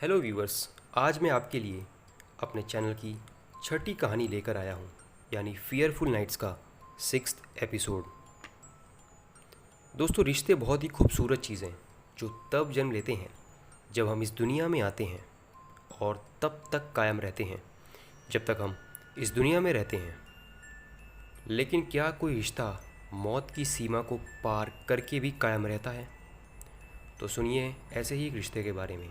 Hello viewers. आज मैं आपके लिए अपने चैनल की छठी कहानी लेकर आया हूँ, यानी फियरफुल नाइट्स का 6th एपिसोड। दोस्तों, रिश्ते बहुत ही खूबसूरत चीज़ें जो तब जन्म लेते हैं जब हम इस दुनिया में आते हैं और तब तक कायम रहते हैं जब तक हम इस दुनिया में रहते हैं। लेकिन क्या कोई रिश्ता मौत की सीमा को पार करके भी कायम रहता है? तो सुनिए ऐसे ही एक रिश्ते के बारे में।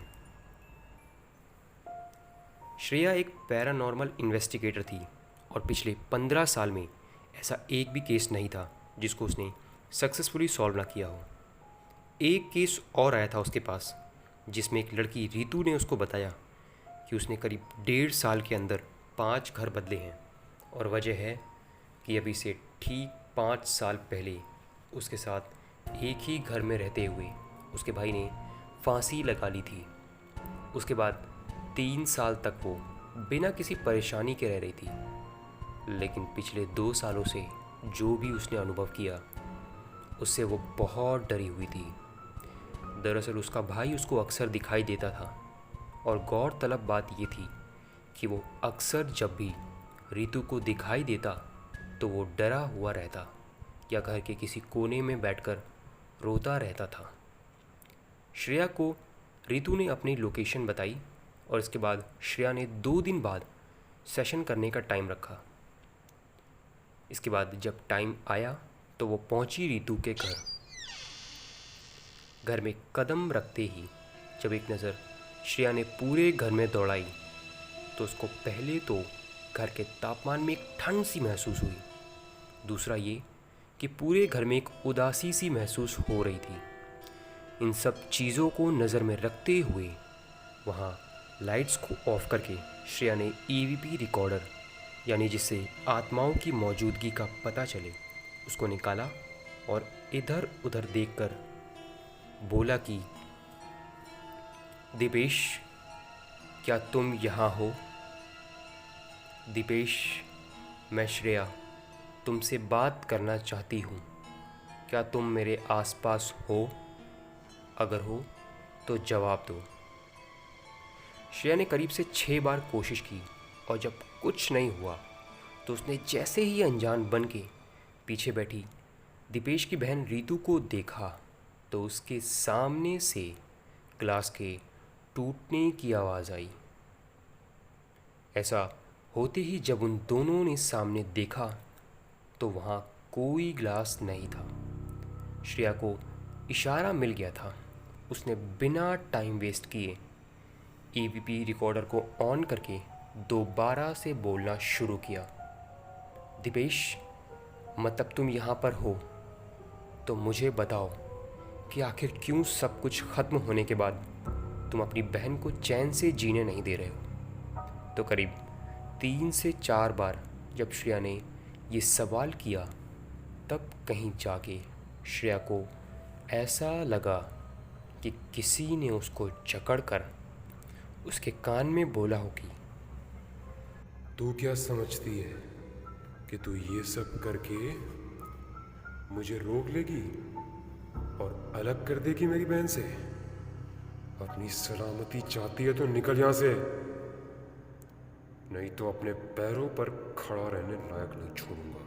श्रेया एक पैरानॉर्मल इन्वेस्टिगेटर थी और पिछले 15 साल में ऐसा एक भी केस नहीं था जिसको उसने सक्सेसफुली सॉल्व ना किया हो। एक केस और आया था उसके पास, जिसमें एक लड़की रितु ने उसको बताया कि उसने करीब 1.5 साल के अंदर 5 घर बदले हैं, और वजह है कि अभी से ठीक 5 साल पहले उसके साथ एक ही घर में रहते हुए उसके भाई ने फांसी लगा ली थी। उसके बाद 3 साल तक वो बिना किसी परेशानी के रह रही थी, लेकिन पिछले 2 सालों से जो भी उसने अनुभव किया उससे वो बहुत डरी हुई थी। दरअसल उसका भाई उसको अक्सर दिखाई देता था, और गौरतलब बात ये थी कि वो अक्सर जब भी रितु को दिखाई देता तो वो डरा हुआ रहता या घर के किसी कोने में बैठकर रोता रहता था। श्रेया को रितु ने अपनी लोकेशन बताई और इसके बाद श्रेया ने 2 दिन बाद सेशन करने का टाइम रखा। इसके बाद जब टाइम आया तो वो पहुंची रितु के घर। घर में कदम रखते ही जब एक नज़र श्रेया ने पूरे घर में दौड़ाई तो उसको पहले तो घर के तापमान में एक ठंड सी महसूस हुई। दूसरा ये कि पूरे घर में एक उदासी सी महसूस हो रही थी। इन सब चीज़ों को नज़र में रखते हुए वहाँ लाइट्स को ऑफ करके श्रेया ने ईवीपी रिकॉर्डर, यानी जिससे आत्माओं की मौजूदगी का पता चले, उसको निकाला और इधर उधर देखकर बोला कि दीपेश, क्या तुम यहाँ हो? दीपेश, मैं श्रेया तुमसे बात करना चाहती हूँ। क्या तुम मेरे आसपास हो? अगर हो तो जवाब दो। श्रेया ने करीब से 6 बार कोशिश की, और जब कुछ नहीं हुआ तो उसने जैसे ही अनजान बन के पीछे बैठी दीपेश की बहन रितु को देखा तो उसके सामने से ग्लास के टूटने की आवाज़ आई। ऐसा होते ही जब उन दोनों ने सामने देखा तो वहाँ कोई ग्लास नहीं था। श्रेया को इशारा मिल गया था। उसने बिना टाइम वेस्ट किए ईवीपी रिकॉर्डर को ऑन करके दोबारा से बोलना शुरू किया। दीपेश, मतलब तुम यहाँ पर हो तो मुझे बताओ कि आखिर क्यों सब कुछ ख़त्म होने के बाद तुम अपनी बहन को चैन से जीने नहीं दे रहे हो? तो करीब 3 से 4 बार जब श्रेया ने ये सवाल किया तब कहीं जाके श्रेया को ऐसा लगा कि किसी ने उसको जकड़कर उसके कान में बोला हो कि तू क्या समझती है कि तू ये सब करके मुझे रोक लेगी और अलग कर देगी मेरी बहन से? अपनी सलामती चाहती है तो निकल यहां से, नहीं तो अपने पैरों पर खड़ा रहने लायक नहीं छोड़ूंगा।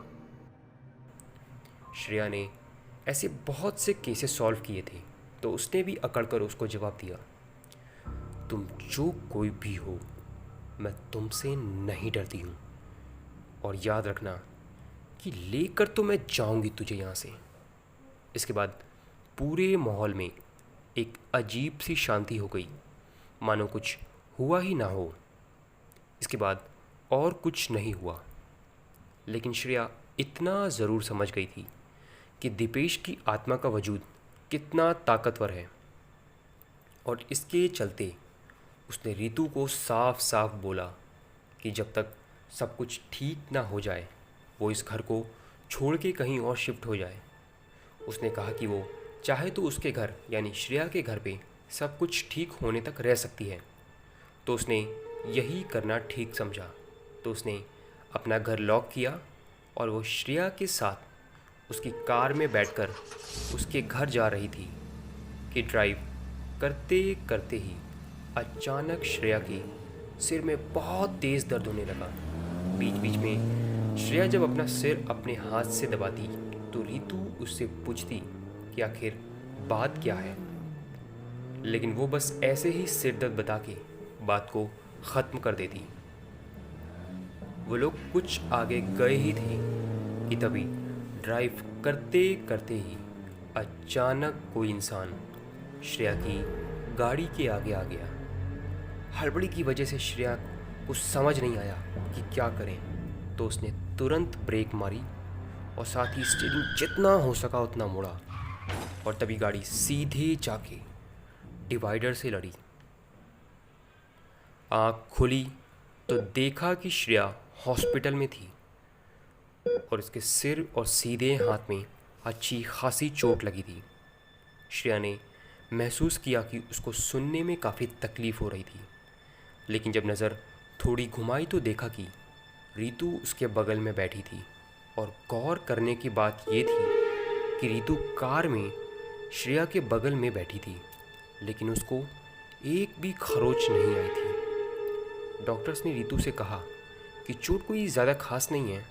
श्रेया ने ऐसे बहुत से केसेस सॉल्व किए थे, तो उसने भी अकड़ कर उसको जवाब दिया, तुम जो कोई भी हो, मैं तुमसे नहीं डरती हूँ, और याद रखना कि लेकर तो मैं जाऊँगी तुझे यहाँ से। इसके बाद पूरे माहौल में एक अजीब सी शांति हो गई, मानो कुछ हुआ ही ना हो। इसके बाद और कुछ नहीं हुआ, लेकिन श्रेया इतना ज़रूर समझ गई थी कि दीपेश की आत्मा का वजूद कितना ताकतवर है, और इसके चलते उसने रितु को साफ साफ बोला कि जब तक सब कुछ ठीक ना हो जाए वो इस घर को छोड़ के कहीं और शिफ्ट हो जाए। उसने कहा कि वो चाहे तो उसके घर यानी श्रेया के घर पे सब कुछ ठीक होने तक रह सकती है, तो उसने यही करना ठीक समझा। तो उसने अपना घर लॉक किया और वो श्रेया के साथ उसकी कार में बैठकर उसके घर जा रही थी कि ड्राइव करते करते ही अचानक श्रेया के सिर में बहुत तेज़ दर्द होने लगा। बीच बीच में श्रेया जब अपना सिर अपने हाथ से दबाती तो रीतू उससे पूछती कि आखिर बात क्या है, लेकिन वो बस ऐसे ही सिर दर्द बता के बात को ख़त्म कर देती। वो लोग कुछ आगे गए ही थे कि तभी ड्राइव करते करते ही अचानक कोई इंसान श्रेया की गाड़ी के आगे आ गया। हड़बड़ी की वजह से श्रेया को समझ नहीं आया कि क्या करें, तो उसने तुरंत ब्रेक मारी और साथ ही स्टीयरिंग जितना हो सका उतना मोड़ा और तभी गाड़ी सीधे जाके डिवाइडर से लड़ी। आँख खुली तो देखा कि श्रेया हॉस्पिटल में थी और उसके सिर और सीधे हाथ में अच्छी खासी चोट लगी थी। श्रेया ने महसूस किया कि उसको सुनने में काफ़ी तकलीफ़ हो रही थी, लेकिन जब नज़र थोड़ी घुमाई तो देखा कि रीतू उसके बगल में बैठी थी। और गौर करने की बात ये थी कि रीतू कार में श्रेया के बगल में बैठी थी, लेकिन उसको एक भी खरोच नहीं आई थी। डॉक्टर्स ने रीतू से कहा कि चोट कोई ज़्यादा खास नहीं है,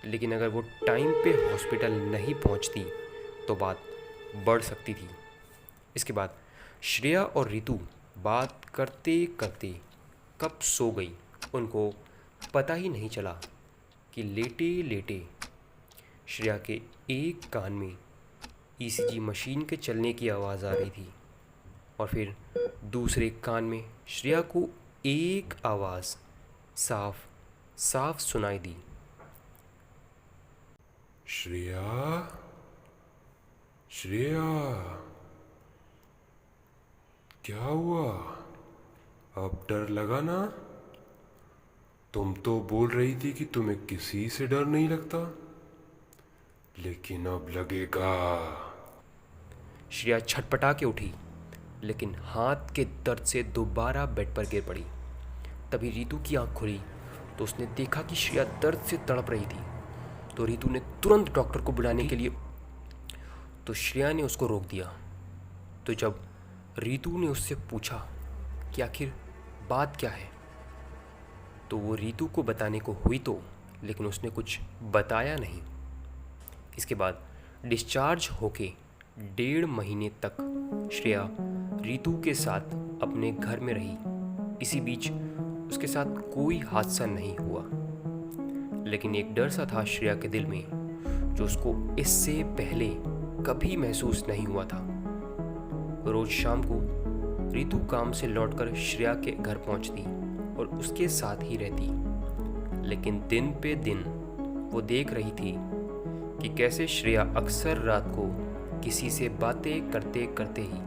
लेकिन अगर वो टाइम पे हॉस्पिटल नहीं पहुंचती तो बात बढ़ सकती थी। इसके बाद श्रेया और रीतू बात करते करते कब सो गई उनको पता ही नहीं चला कि लेटे लेटे श्रेया के एक कान में ईसीजी मशीन के चलने की आवाज़ आ रही थी और फिर दूसरे कान में श्रेया को एक आवाज़ साफ साफ सुनाई दी। श्रेया, श्रेया, क्या हुआ? अब डर लगा ना? तुम तो बोल रही थी कि तुम्हें किसी से डर नहीं लगता, लेकिन अब लगेगा। श्रेया छटपटा के उठी, लेकिन हाथ के दर्द से दोबारा बेड पर गिर पड़ी। तभी रीतू की आंख खुली तो उसने देखा कि श्रेया दर्द से तड़प रही थी। तो रीतू ने तुरंत डॉक्टर को बुलाने के लिए, तो श्रेया ने उसको रोक दिया। तो जब रीतू ने उससे पूछा कि आखिर बात क्या है, तो वो रीतू को बताने को हुई तो, लेकिन उसने कुछ बताया नहीं। इसके बाद डिस्चार्ज होके 1.5 महीने तक श्रेया रीतू के साथ अपने घर में रही। इसी बीच उसके साथ कोई हादसा नहीं हुआ, लेकिन एक डर सा था श्रेया के दिल में जो उसको इससे पहले कभी महसूस नहीं हुआ था। रोज शाम को रीतू काम से लौटकर श्रेया के घर पहुंचती और उसके साथ ही रहती, लेकिन दिन पे दिन वो देख रही थी कि कैसे श्रेया अक्सर रात को किसी से बातें करते करते ही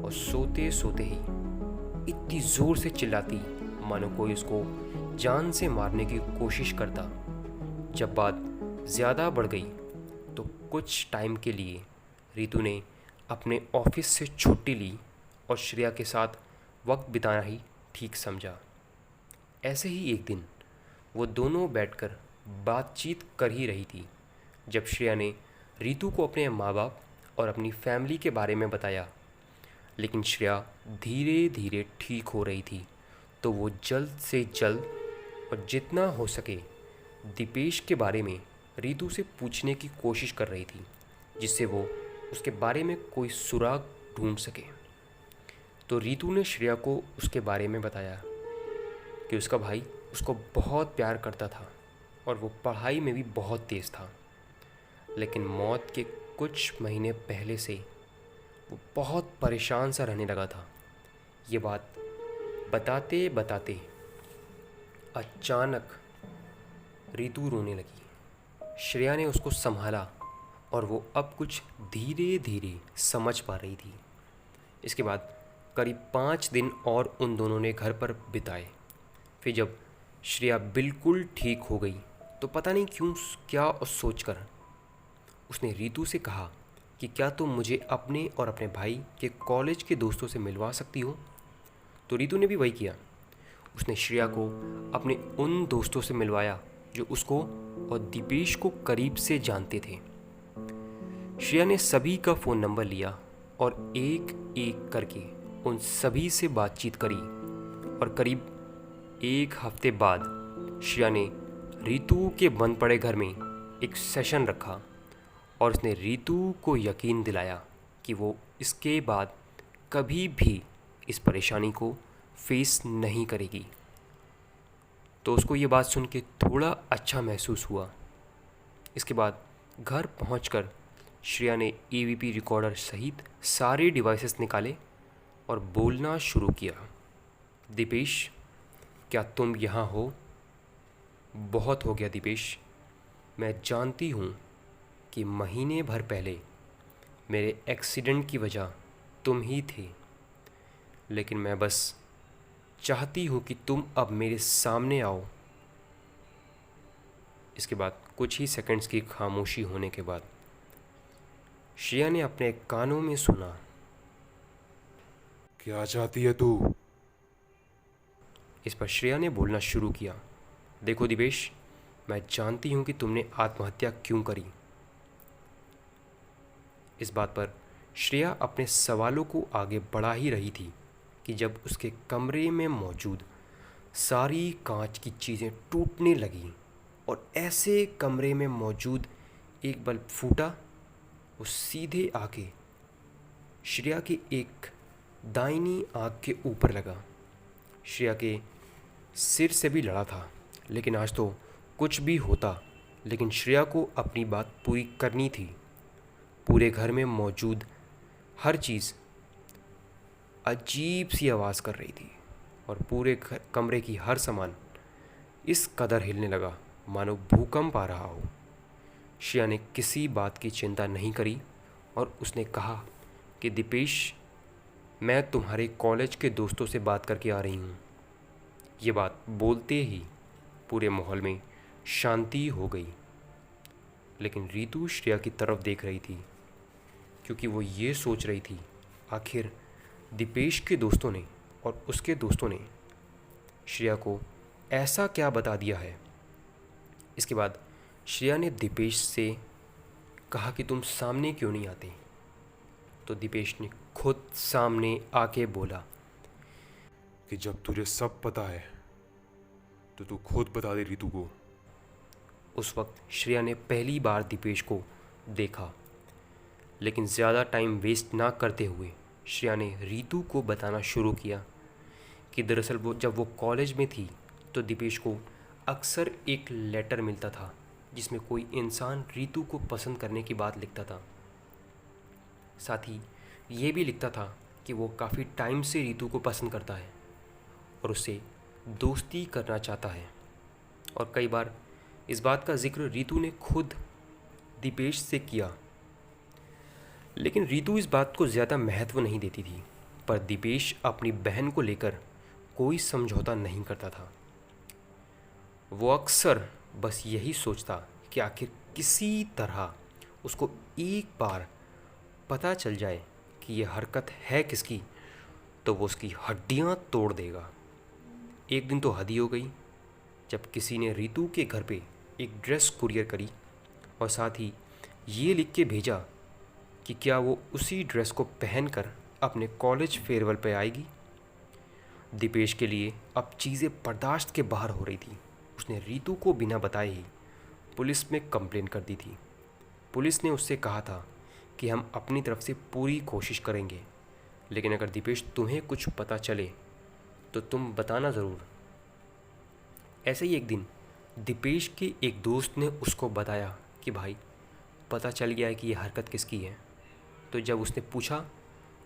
और सोते सोते ही इतनी ज़ोर से चिल्लाती मानो कोई उसको जान से मारने की कोशिश करता। जब बात ज़्यादा बढ़ गई तो कुछ टाइम के लिए रीतू ने अपने ऑफिस से छुट्टी ली और श्रेया के साथ वक्त बिताना ही ठीक समझा। ऐसे ही एक दिन वो दोनों बैठकर बातचीत कर ही रही थी जब श्रेया ने रीतू को अपने माँ बाप और अपनी फैमिली के बारे में बताया। लेकिन श्रेया धीरे धीरे ठीक हो रही थी, तो वो जल्द से जल्द और जितना हो सके दीपेश के बारे में रीतू से पूछने की कोशिश कर रही थी, जिससे वो उसके बारे में कोई सुराग ढूंढ सके। तो रीतू ने श्रेया को उसके बारे में बताया कि उसका भाई उसको बहुत प्यार करता था और वो पढ़ाई में भी बहुत तेज़ था, लेकिन मौत के कुछ महीने पहले से वो बहुत परेशान सा रहने लगा था। ये बात बताते बताते अचानक रीतू रोने लगी। श्रेया ने उसको संभाला और वो अब कुछ धीरे धीरे समझ पा रही थी। इसके बाद करीब 5 दिन और उन दोनों ने घर पर बिताए। फिर जब श्रेया बिल्कुल ठीक हो गई तो पता नहीं क्यों क्या और सोचकर उसने रीतू से कहा कि क्या तुम मुझे अपने और अपने भाई के कॉलेज के दोस्तों से मिलवा सकती हो। तो रीतू ने भी वही किया। उसने श्रेया को अपने उन दोस्तों से मिलवाया जो उसको और दीपेश को करीब से जानते थे। श्रेया ने सभी का फ़ोन नंबर लिया और एक एक करके उन सभी से बातचीत करी और करीब एक हफ्ते बाद श्रेया ने रीतू के बंद पड़े घर में एक सेशन रखा और उसने रीतू को यकीन दिलाया कि वो इसके बाद कभी भी इस परेशानी को फेस नहीं करेगी। तो उसको ये बात सुन के थोड़ा अच्छा महसूस हुआ। इसके बाद घर पहुंचकर श्रेया ने EVP रिकॉर्डर सहित सारे डिवाइसेस निकाले और बोलना शुरू किया। दीपेश, क्या तुम यहाँ हो? बहुत हो गया दीपेश। मैं जानती हूँ कि महीने भर पहले मेरे एक्सीडेंट की वजह तुम ही थी, लेकिन मैं बस चाहती हूँ कि तुम अब मेरे सामने आओ। इसके बाद कुछ ही सेकंड्स की खामोशी होने के बाद श्रेया ने अपने कानों में सुना, क्या चाहती है तू? इस पर श्रेया ने बोलना शुरू किया, देखो दिवेश, मैं जानती हूँ कि तुमने आत्महत्या क्यों करी। इस बात पर श्रेया अपने सवालों को आगे बढ़ा ही रही थी कि जब उसके कमरे में मौजूद सारी कांच की चीज़ें टूटने लगीं और ऐसे कमरे में मौजूद एक बल्ब फूटा। वो सीधे आके श्रेया की एक दाहिनी आँख के ऊपर लगा। श्रेया के सिर से भी लड़ा था, लेकिन आज तो कुछ भी होता, लेकिन श्रेया को अपनी बात पूरी करनी थी। पूरे घर में मौजूद हर चीज़ अजीब सी आवाज़ कर रही थी और पूरे कमरे की हर सामान इस कदर हिलने लगा मानो भूकंप आ रहा हो। श्रेया ने किसी बात की चिंता नहीं करी और उसने कहा कि दीपेश, मैं तुम्हारे कॉलेज के दोस्तों से बात करके आ रही हूँ। ये बात बोलते ही पूरे माहौल में शांति हो गई, लेकिन रीतू श्रेया की तरफ देख रही थी क्योंकि वो ये सोच रही थी आखिर दीपेश के दोस्तों ने और उसके दोस्तों ने श्रेया को ऐसा क्या बता दिया है। इसके बाद श्रेया ने दीपेश से कहा कि तुम सामने क्यों नहीं आते। तो दीपेश ने खुद सामने आके बोला कि जब तुझे सब पता है तो तू खुद बता दे रीतू को। उस वक्त श्रेया ने पहली बार दीपेश को देखा, लेकिन ज़्यादा टाइम वेस्ट ना करते हुए श्रेया ने रीतू को बताना शुरू किया कि दरअसल जब वो कॉलेज में थी तो दीपेश को अक्सर एक लेटर मिलता था जिसमें कोई इंसान रीतू को पसंद करने की बात लिखता था। साथ ही ये भी लिखता था कि वो काफ़ी टाइम से रीतू को पसंद करता है और उससे दोस्ती करना चाहता है। और कई बार इस बात का जिक्र रीतू ने खुद दीपेश से किया, लेकिन रीतू इस बात को ज़्यादा महत्व नहीं देती थी। पर दीपेश अपनी बहन को लेकर कोई समझौता नहीं करता था। वो अक्सर बस यही सोचता कि आखिर किसी तरह उसको एक बार पता चल जाए कि ये हरकत है किसकी, तो वो उसकी हड्डियां तोड़ देगा। एक दिन तो हद ही हो गई जब किसी ने रीतू के घर पे एक ड्रेस कुरियर करी और साथ ही ये लिख के भेजा कि क्या वो उसी ड्रेस को पहनकर अपने कॉलेज फेयरवेल पे आएगी। दीपेश के लिए अब चीज़ें बर्दाश्त के बाहर हो रही थी। उसने रीतू को बिना बताए ही पुलिस में कंप्लेन कर दी थी। पुलिस ने उससे कहा था कि हम अपनी तरफ से पूरी कोशिश करेंगे, लेकिन अगर दीपेश तुम्हें कुछ पता चले तो तुम बताना ज़रूर। ऐसे ही एक दिन दीपेश के एक दोस्त ने उसको बताया कि भाई पता चल गया है कि ये हरकत किसकी है। तो जब उसने पूछा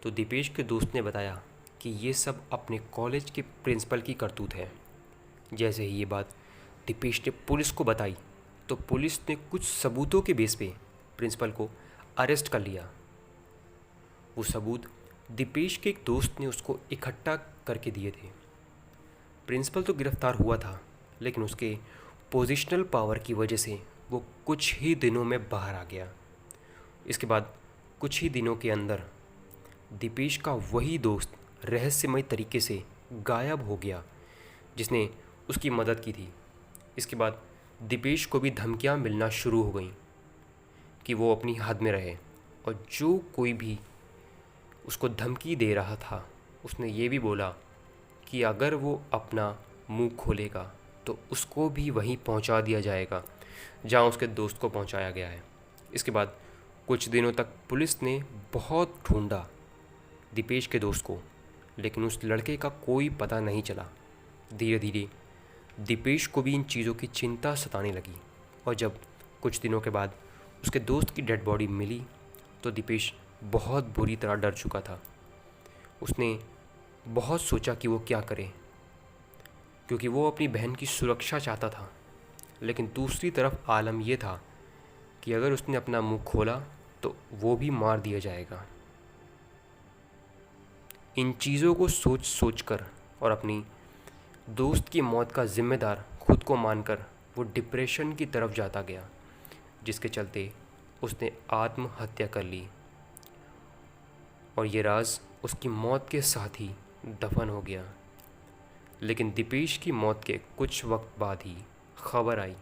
तो दीपेश के दोस्त ने बताया कि ये सब अपने कॉलेज के प्रिंसिपल की करतूत है। जैसे ही ये बात दीपेश ने पुलिस को बताई तो पुलिस ने कुछ सबूतों के बेस पे प्रिंसिपल को अरेस्ट कर लिया। वो सबूत दीपेश के एक दोस्त ने उसको इकट्ठा करके दिए थे। प्रिंसिपल तो गिरफ्तार हुआ था, लेकिन उसके पोजीशनल पावर की वजह से वो कुछ ही दिनों में बाहर आ गया। इसके बाद कुछ ही दिनों के अंदर दीपेश का वही दोस्त रहस्यमय तरीके से गायब हो गया जिसने उसकी मदद की थी। इसके बाद दीपेश को भी धमकियां मिलना शुरू हो गईं कि वो अपनी हद में रहे और जो कोई भी उसको धमकी दे रहा था उसने ये भी बोला कि अगर वो अपना मुंह खोलेगा तो उसको भी वहीं पहुंचा दिया जाएगा जहां उसके दोस्त को पहुंचाया गया है। इसके बाद कुछ दिनों तक पुलिस ने बहुत ढूंढा दीपेश के दोस्त को, लेकिन उस लड़के का कोई पता नहीं चला। धीरे धीरे दीपेश को भी इन चीज़ों की चिंता सताने लगी, और जब कुछ दिनों के बाद उसके दोस्त की डेड बॉडी मिली तो दीपेश बहुत बुरी तरह डर चुका था। उसने बहुत सोचा कि वो क्या करे, क्योंकि वो अपनी बहन की सुरक्षा चाहता था। लेकिन दूसरी तरफ आलम यह था कि अगर उसने अपना मुंह खोला तो वो भी मार दिया जाएगा। इन चीज़ों को सोच सोच कर और अपनी दोस्त की मौत का जिम्मेदार खुद को मानकर वो डिप्रेशन की तरफ जाता गया, जिसके चलते उसने आत्महत्या कर ली, और ये राज उसकी मौत के साथ ही दफन हो गया। लेकिन दीपेश की मौत के कुछ वक्त बाद ही खबर आई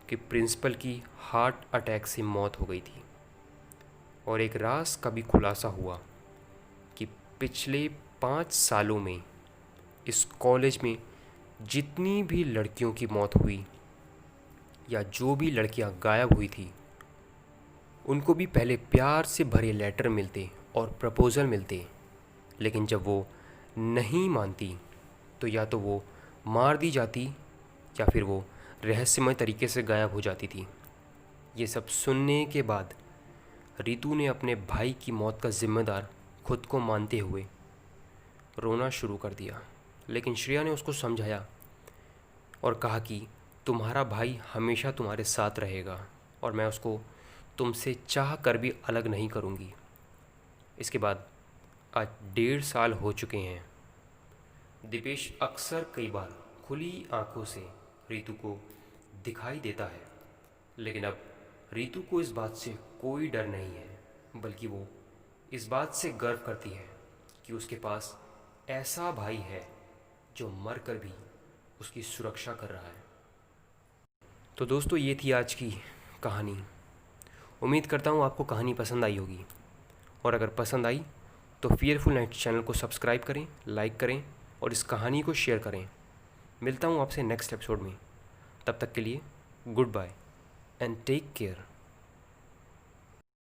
कि प्रिंसिपल की हार्ट अटैक से मौत हो गई थी, और एक राज का भी खुलासा हुआ कि पिछले 5 सालों में इस कॉलेज में जितनी भी लड़कियों की मौत हुई या जो भी लड़कियां गायब हुई थी, उनको भी पहले प्यार से भरे लेटर मिलते और प्रपोज़ल मिलते, लेकिन जब वो नहीं मानती तो या तो वो मार दी जाती या फिर वो रहस्यमय तरीके से गायब हो जाती थी। ये सब सुनने के बाद रितु ने अपने भाई की मौत का जिम्मेदार खुद को मानते हुए रोना शुरू कर दिया। लेकिन श्रेया ने उसको समझाया और कहा कि तुम्हारा भाई हमेशा तुम्हारे साथ रहेगा और मैं उसको तुमसे चाह कर भी अलग नहीं करूँगी। इसके बाद आज 1.5 साल हो चुके हैं। दीपेश अक्सर कई बार खुली आंखों से रितु को दिखाई देता है, लेकिन अब रितु को इस बात से कोई डर नहीं है, बल्कि वो इस बात से गर्व करती है कि उसके पास ऐसा भाई है जो मर कर भी उसकी सुरक्षा कर रहा है। तो दोस्तों, ये थी आज की कहानी। उम्मीद करता हूँ आपको कहानी पसंद आई होगी, और अगर पसंद आई तो फियरफुल नाइट चैनल को सब्सक्राइब करें, लाइक करें और इस कहानी को शेयर करें। मिलता हूँ आपसे नेक्स्ट एपिसोड में। तब तक के लिए goodbye and take care.